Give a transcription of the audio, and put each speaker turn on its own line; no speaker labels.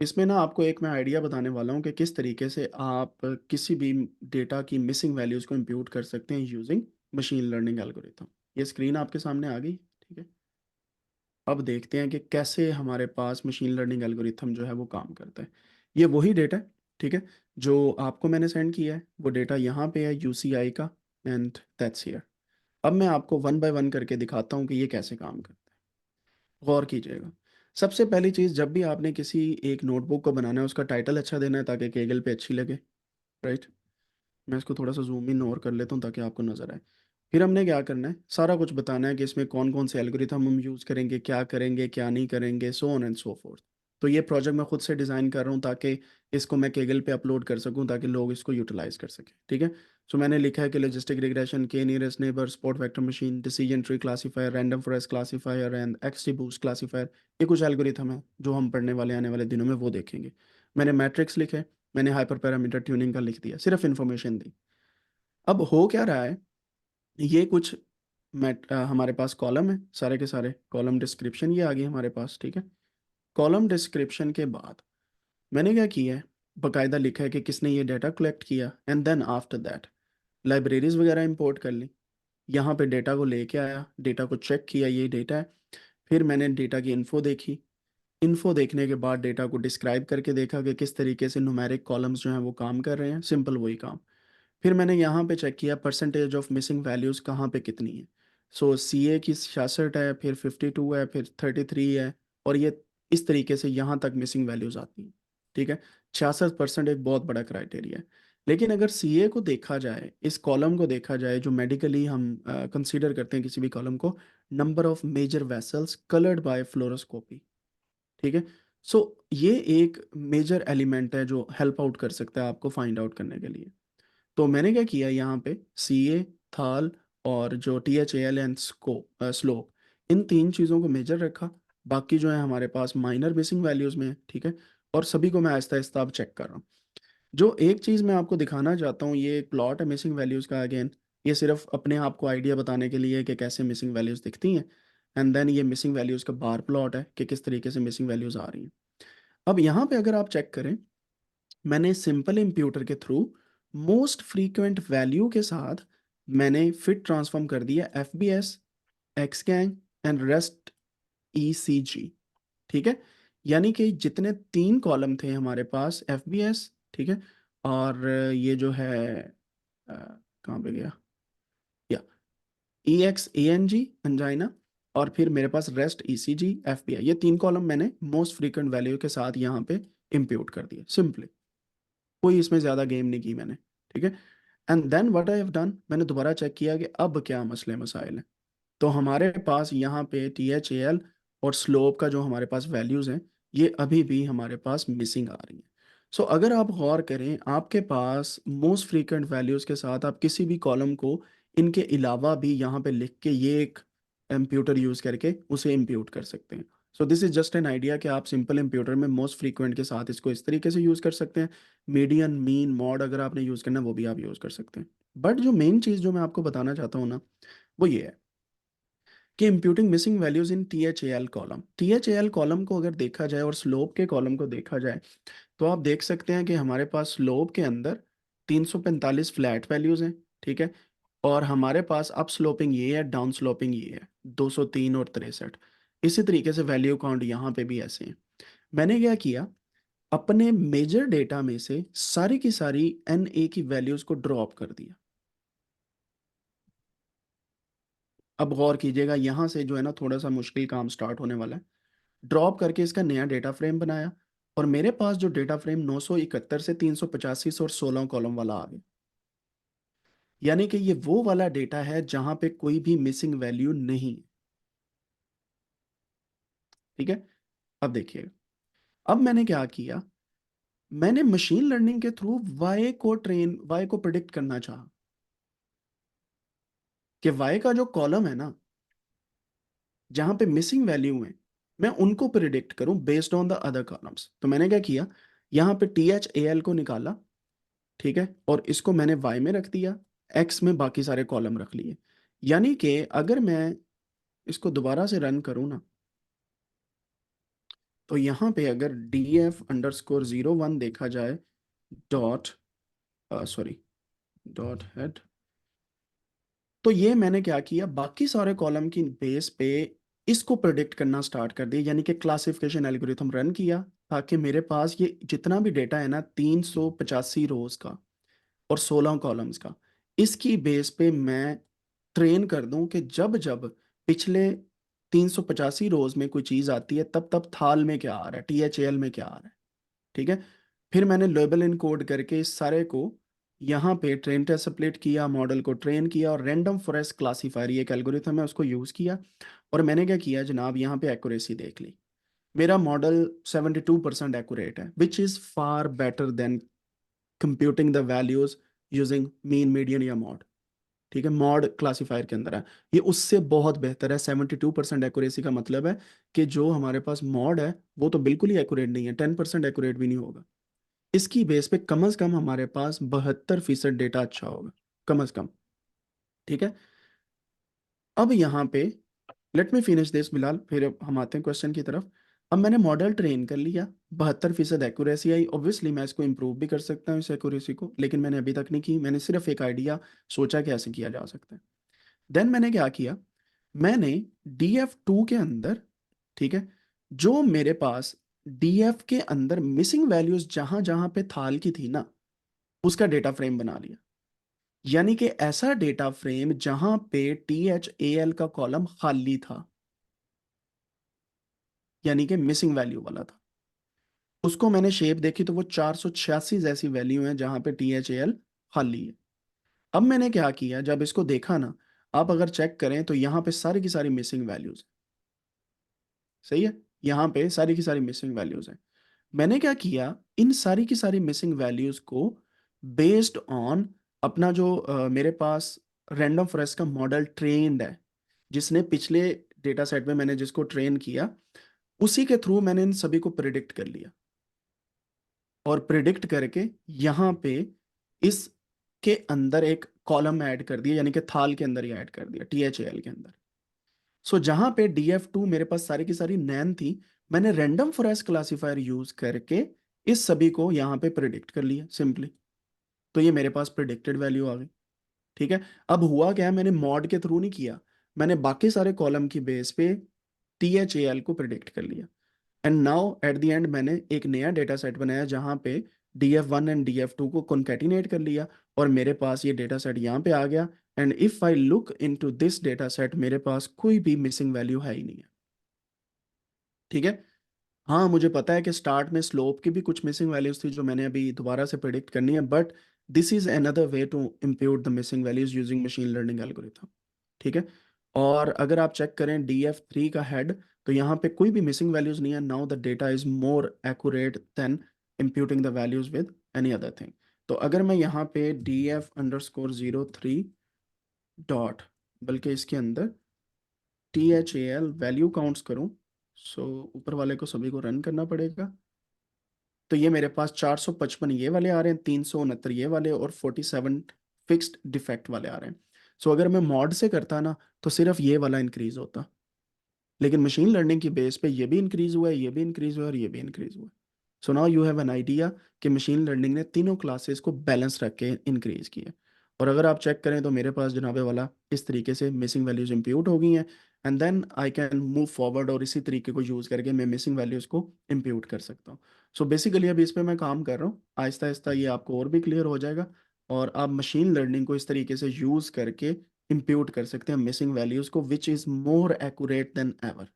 इसमें ना आपको एक मैं आइडिया बताने वाला हूँ कि किस तरीके से आप किसी भी डेटा की मिसिंग वैल्यूज़ को इम्प्यूट कर सकते हैं यूजिंग मशीन लर्निंग एल्गोरिथम। ये स्क्रीन आपके सामने आ गई, ठीक है? अब देखते हैं कि कैसे हमारे पास मशीन लर्निंग एल्गोरिथम जो है वो काम करता है। ये वही डेटा है, ठीक है? जो आपको मैंने सेंड किया है, वो डेटा यहाँ पे है यूसीआई का एंड दैट्स हियर। अब मैं आपको वन बाय वन करके दिखाता हूँ कि ये कैसे काम करता है। गौर कीजिएगा। सबसे पहली चीज़, जब भी आपने किसी एक नोटबुक को बनाना है, उसका टाइटल अच्छा देना है ताकि केगल पे अच्छी लगे, राइट? मैं इसको थोड़ा सा ज़ूम इन और कर लेता हूँ ताकि आपको नज़र आए। फिर हमने क्या करना है, सारा कुछ बताना है कि इसमें कौन-कौन से एल्गोरिथम हम यूज़ करेंगे, क्या नहीं करेंगे, so on and so fourth. तो ये प्रोजेक्ट मैं खुद से डिज़ाइन कर रहा हूँ ताकि इसको मैं केगल पे अपलोड कर सकूँ ताकि लोग इसको यूटिलाइज़ कर सकें, ठीक है? सो मैंने लिखा है कि logistic regression, K nearest neighbour, support vector machine, decision tree classifier, random forest classifier and XGBoost classifier. ये कुछ एल्गोरिथम है जो हम पढ़ने वाले आने वाले दिनों में वो देखेंगे। मैंने मैट्रिक्स लिखे, मैंने हाइपर पैरामीटर ट्यूनिंग का लिख दिया, सिर्फ इन्फॉर्मेशन दी। अब हो क्या रहा है, ये कुछ हमारे पास कॉलम है, सारे के सारे कॉलम डिस्क्रिप्शन ये आ गई हमारे पास, ठीक है? कॉलम डिस्क्रिप्शन के बाद मैंने क्या किया है, बाकायदा लिखा है कि किसने ये डाटा कलेक्ट किया and then after that libraries वगैरह इंपोर्ट कर ली। यहाँ पे डेटा को लेके आया, डेटा को चेक किया, ये डेटा है। फिर मैंने डेटा की इन्फो देखी। इन्फो देखने के बाद डेटा को डिस्क्राइब करके देखा कि किस तरीके से न्यूमेरिक कॉलम्स जो हैं वो काम कर रहे हैं, सिंपल वही काम। फिर मैंने यहाँ पे चेक किया परसेंटेज ऑफ मिसिंग वैल्यूज़ कहाँ पे कितनी है। सो सीए की 66 है, फिर 52 है, फिर 33 है, और ये इस तरीके से यहाँ तक मिसिंग वैल्यूज़ आती हैं, ठीक है? 66% एक बहुत बड़ा क्राइटेरिया है। लेकिन अगर सीए को देखा जाए, इस कॉलम को देखा जाए जो मेडिकली हम कंसीडर करते हैं किसी भी कॉलम को, number of major vessels coloured by fluoroscopy, ठीक है? सो ये एक मेजर एलिमेंट है जो हेल्प आउट कर सकता है आपको फाइंड आउट करने के लिए। तो मैंने क्या किया यहाँ पे, सीए, थाल और जो टीएचएएल एंड स्लोप, इन तीन चीज़ों को मेजर रखा। बाकी जो है हमारे पास माइनर मिसिंग वैल्यूज़ में है, ठीक है? और सभी को मैं आहिस्ता आहिस्ता अब चेक कर रहा हूँ। जो एक चीज़ मैं आपको दिखाना चाहता हूँ, ये एक प्लॉट है मिसिंग वैल्यूज़ का। अगेन ये सिर्फ अपने आप को आइडिया बताने के लिए कि कैसे मिसिंग वैल्यूज़ दिखती हैं, एंड देन ये मिसिंग वैल्यूज़ का बार प्लॉट है कि किस तरीके से मिसिंग वैल्यूज़ आ रही हैं। अब यहाँ पे अगर आप चेक करें, मैंने सिंपल इंप्यूटर के थ्रू मोस्ट फ्रीक्वेंट वैल्यू के साथ मैंने फिट ट्रांसफॉर्म कर दिया F B S, exang and rest E C G, ठीक है? यानी कि जितने तीन कॉलम थे हमारे पास, एफ बी एस, ठीक है, और ये जो है कहाँ पे गया, या E X A N G angina, और फिर मेरे पास rest E C G F B I, ये तीन कॉलम मैंने मोस्ट फ्रीक्वेंट वैल्यू के साथ यहाँ पे इम्प्यूट कर दिए सिंपली। कोई इसमें ज़्यादा गेम नहीं की मैंने, ठीक है? And then what I have done, मैंने दोबारा चेक किया कि अब क्या मसले मसाइल हैं। तो हमारे पास यहाँ पे टी एच ए एल और स्लोप का जो हमारे पास वैल्यूज़ हैं, ये अभी भी हमारे पास मिसिंग आ रही हैं। सो अगर आप गौर करें, आपके पास मोस्ट फ्रीक्वेंट वैल्यूज़ के साथ आप किसी भी कॉलम को इनके अलावा भी यहाँ पे लिख के ये एक कंप्यूटर यूज़ करके उसे इम्प्यूट कर सकते हैं। So this is just an idea कि आप सिंपल इंप्यूटर में मोस्ट फ्रीक्वेंट के साथ इसको इस तरीके से यूज़ कर सकते हैं। मीडियन, मीन, मॉड अगर आपने यूज़ करना है वो भी आप यूज़ कर सकते हैं। बट जो मेन चीज़ जो मैं आपको बताना चाहता हूँ ना, वो ये है कि imputing missing values in THAL column, THAL column को अगर देखा जाए और स्लोप के कॉलम को देखा जाए, तो आप देख सकते हैं कि हमारे पास स्लोप के अंदर 345 फ्लैट वैल्यूज हैं, ठीक है? और हमारे पास अप स्लोपिंग ये है, डाउन स्लोपिंग ये है, 203 और 63। इसी तरीके से वैल्यू काउंट यहाँ पे भी ऐसे हैं। मैंने क्या किया, अपने मेजर डेटा में से सारी की सारी एन ए की वैल्यूज को ड्रॉप कर दिया। अब गौर कीजिएगा, यहाँ से जो है ना थोड़ा सा मुश्किल काम स्टार्ट होने वाला है। ड्रॉप करके इसका नया डेटा फ्रेम बनाया, और मेरे पास जो डेटा फ्रेम 971 से 385 और 16 कॉलम वाला आ गया। यानी कि ये वो वाला डेटा है जहां पे कोई भी मिसिंग वैल्यू नहीं है, ठीक है? अब देखिए, अब मैंने क्या किया, मैंने मशीन लर्निंग के थ्रू वाई को प्रिडिक्ट करना चाहा कि वाई का जो कॉलम है ना, जहां पे मिसिंग वैल्यू है, मैं उनको प्रिडिक्ट करूं based on the other columns. तो मैंने क्या किया, यहाँ पे टी एच ए एल को निकाला, ठीक है, और इसको मैंने वाई में रख दिया, एक्स में बाकी सारे कॉलम रख लिए। यानी कि अगर मैं इसको दोबारा से रन करूँ ना, तो यहाँ पे अगर df_01 देखा जाए डॉट सॉरी डॉट हेड, तो ये मैंने क्या किया, बाकी सारे कॉलम की बेस पे इसको प्रेडिक्ट करना स्टार्ट कर दिया, यानी कि क्लासिफिकेशन एल्गोरिथम रन किया, ताकि मेरे पास ये जितना भी डेटा है ना 385 रोज का और 16 कॉलम्स का, इसकी बेस पे मैं ट्रेन कर दूं कि जब जब पिछले 385 रोज में कोई चीज आती है, तब तब थाल में क्या आ रहा है, THAL में क्या आ रहा है। ठीक है। फिर मैंने लेबल इनकोड करके इस सारे को यहाँ पे ट्रेन टेस्ट एप्लेट किया, मॉडल को ट्रेन किया, और रैंडम फॉरेस्ट क्लासीफायर ये एक एल्गोरिथम है उसको यूज़ किया। और मैंने क्या किया जनाब, यहाँ पे एक्यूरेसी देख ली, मेरा मॉडल 72% एक्यूरेट है, which is far better than computing the values using mean median या मॉड। ठीक है, मॉड क्लासीफायर के अंदर है, ये उससे बहुत बेहतर है। 72% एक्यूरेसी का मतलब है कि जो हमारे पास मॉड है वो तो बिल्कुल ही एक्यूरेट नहीं है, 10% एक्यूरेट भी नहीं होगा। इसकी बेस पे कम से कम हमारे पास 72% डेटा अच्छा होगा, कम से कम। ठीक है। अब यहाँ पे let me finish this Bilal, फिर अब हम आते हैं क्वेश्चन की तरफ। अब मैंने मॉडल ट्रेन कर लिया, 72% एक्यूरेसी आई। ऑब्वियसली मैं इसको इंप्रूव भी कर सकता हूँ इस एक्यूरेसी को, लेकिन मैंने अभी तक नहीं की, मैंने सिर्फ एक आइडिया सोचा कि ऐसे किया जा सकता है। देन मैंने क्या किया, मैंने DF2 के अंदर, ठीक है, जो मेरे पास DF के अंदर मिसिंग वैल्यूज जहां जहां पे थाल की थी ना, उसका डेटा फ्रेम बना लिया। यानी कि ऐसा डेटा फ्रेम जहां पे THAL का कॉलम खाली था, यानी कि मिसिंग वैल्यू वाला था, उसको मैंने शेप देखी तो वो 486 जैसी वैल्यू है जहां पे THAL खाली है। अब मैंने क्या किया, जब इसको देखा ना, आप अगर चेक करें तो यहाँ पे सारी की सारी मिसिंग वैल्यूज, सही है, यहाँ पे सारी की सारी मिसिंग वैल्यूज हैं। मैंने क्या किया, इन सारी की सारी मिसिंग वैल्यूज को बेस्ड ऑन अपना जो मेरे पास रैंडम फॉरेस्ट का मॉडल ट्रेन्ड है, जिसने पिछले डेटा सेट में मैंने जिसको ट्रेन किया, उसी के थ्रू मैंने इन सभी को प्रिडिक्ट कर लिया। और प्रिडिक्ट करके यहाँ पे इस के अंदर एक कॉलम ऐड कर दिया, यानी कि थाल के अंदर ही ऐड कर दिया, THAL के अंदर। सो जहां पे DF2 मेरे पास सारी की सारी नैन थी, मैंने रैंडम फॉरेस्ट क्लासीफायर यूज करके इस सभी को यहाँ पे प्रिडिक्ट कर लिया सिंपली। तो ये मेरे पास प्रिडिक्टेड वैल्यू आ गई। ठीक है। अब हुआ क्या है, मैंने मॉड के थ्रू नहीं किया, मैंने बाकी सारे कॉलम की बेस पे THAL को प्रिडिक्ट कर लिया। And now at the end मैंने एक नया डेटा सेट बनाया जहां पे DF1 एंड DF2 को कॉन्केटिनेट कर लिया, और मेरे पास ये डेटा सेट यहाँ पे आ गया। And if I look into this data set, मेरे पास कोई भी मिसिंग वैल्यू है ही नहीं है। ठीक है। हाँ, मुझे पता है कि स्टार्ट में स्लोप की भी कुछ मिसिंग वैल्यूज थी जो मैंने अभी दोबारा से प्रिडिक्ट करनी है, but this is another way to impute the missing values using machine learning algorithm. ठीक है। और अगर आप चेक करें DF3 का हेड, तो यहाँ पे कोई भी मिसिंग वैल्यूज नहीं है। Now the data is more accurate then imputing the values with any other thing. तो अगर मैं यहाँ पे DF_03 डॉट, बल्कि इसके अंदर THAL वैल्यू काउंट्स करूँ, सो ऊपर वाले को सभी को रन करना पड़ेगा। तो ये मेरे पास 455 ये वाले आ रहे हैं, 369 ये वाले, और 47 फिक्स्ड डिफेक्ट वाले आ रहे हैं। सो अगर मैं मॉड से करता ना, तो सिर्फ ये वाला इंक्रीज होता, लेकिन मशीन लर्निंग की बेस पे ये भी इंक्रीज हुआ है, ये भी इंक्रीज हुआ है, और ये भी इंक्रीज हुआ है। So now you have an idea कि मशीन लर्निंग ने तीनों क्लासेस को बैलेंस रख के इंक्रीज किया। और अगर आप चेक करें तो मेरे पास जनाबे वाला इस तरीके से मिसिंग वैल्यूज इंप्यूट हो गई हैं। And then I can move forward, और इसी तरीके को यूज़ करके मैं मिसिंग वैल्यूज को इंप्यूट कर सकता हूँ। सो बेसिकली अभी इस पे मैं काम कर रहा हूँ, आहिस्ता आहिस्ता ये आपको और भी क्लियर हो जाएगा, और आप मशीन लर्निंग को इस तरीके से यूज़ करके इंप्यूट कर सकते हैं मिसिंग वैल्यूज को, which is more accurate then ever.